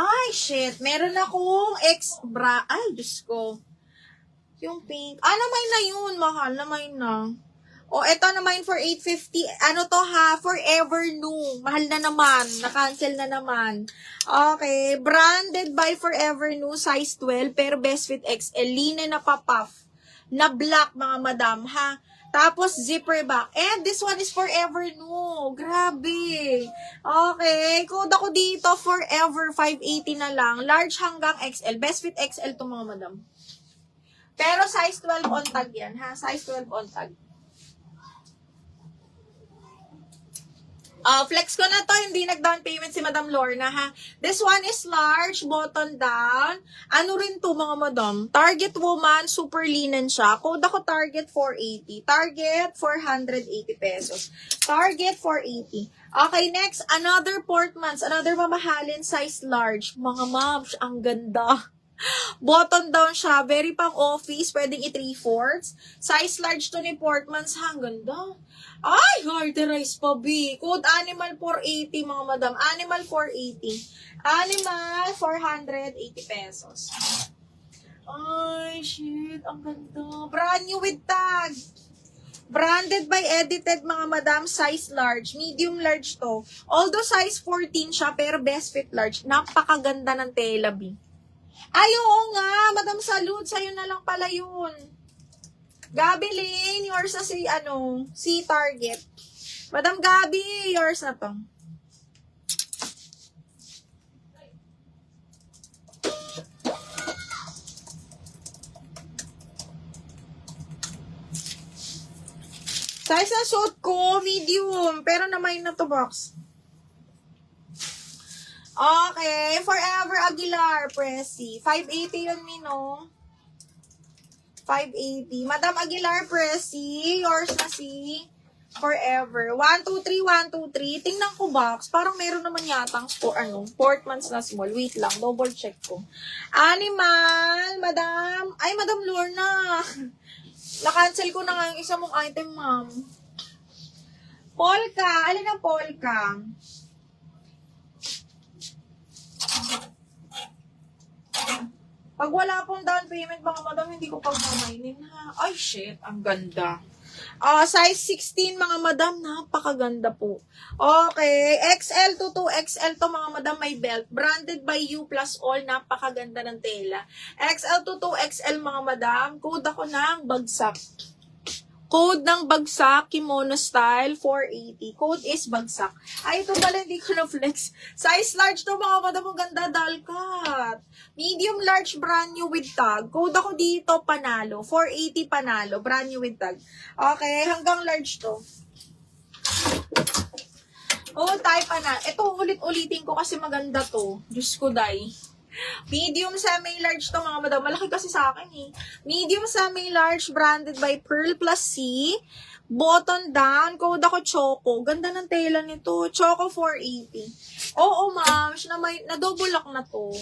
Ay, shit. Meron akong ex-bra. Ay, Diyos ko. Yung pink. Naman na yun. Mahal. Naman na. O, eto naman for 850. Ano to ha? Forever New. Mahal na naman. Na-cancel na naman. Okay. Branded by Forever New. Size 12. Pero best fit XL. Linen na pa-puff. Na black, mga madam, ha? Tapos, zipper back. And this one is Forever New. Grabe. Okay. Code ako dito, Forever 580 na lang. Large hanggang XL. Best fit XL to, mga madam. Pero size 12 on tag yan, ha? Size 12 on tag. Flex ko na to, hindi nag-down payment si Madam Lorna, ha? This one is large, button down. Ano rin to, mga madam? Target woman, super linen siya. Code ako Target 480. Target 480 pesos. Target 480. Okay, next, another Portmans, another mamahalin, size large. Mga moms, ang ganda. Button down siya, very pang office, pwedeng i-3/4. Size large to ni Portmans, ha? Ang ganda. Ay, harderize pa, B. Code Animal 480, mga madam. Animal 480. Animal 480 pesos. Ay, shit. Ang ganda. Brand new with tag. Branded by Edited, mga madam. Size large. Medium large to. Although size 14 siya, pero best fit large. Napakaganda ng tela, B. Ay, oo nga. Madam Salud, sa'yo na lang pala yun. Gabi Lane, yours na si Target. Madam Gabi, yours na to. Size na suit ko, medium. Pero naman na to box. Okay, Forever Aguilar, Pressy. 580 yun, Mino. 580. Madam Aguilar, Pressy. Yours na si Forever. 123, 123. Tingnan ko box. Parang meron naman yatang Portmans na small. Wait lang, double check ko. Animal, Madam. Ay, Madam Lorna. Na-cancel ko na nga yung isa mong item, ma'am. Polka. Alin ang polka? Pag wala pong down payment, mga madam, hindi ko pagmamainin, ha? Ay, shit. Ang ganda. Size 16, mga madam. Napakaganda po. Okay. XL to 2XL to, mga madam. May belt. Branded by You Plus All. Napakaganda ng tela. XL to 2XL, mga madam. Code ako ng bagsak. Code ng bagsak, kimono style, 480. Code is bagsak. Ay, ito pala, hindi ko na-flex. Size large to, mga madam. Ang ganda, dalkat. Medium large, brand new with tag. Code ako dito, panalo. 480 panalo. Brand new with tag. Okay, hanggang large to. Oh, tayo panalo. Ito, ulit-ulitin ko kasi maganda to. Diyos ko, day. Medium, semi-large to, mga madam. Malaki kasi sa akin, eh. Medium, semi-large, branded by Pearl Plus C. Button down. Code ako Choco. Ganda ng tela nito. Choco 480. Oo, ma'am. Na double lock na to.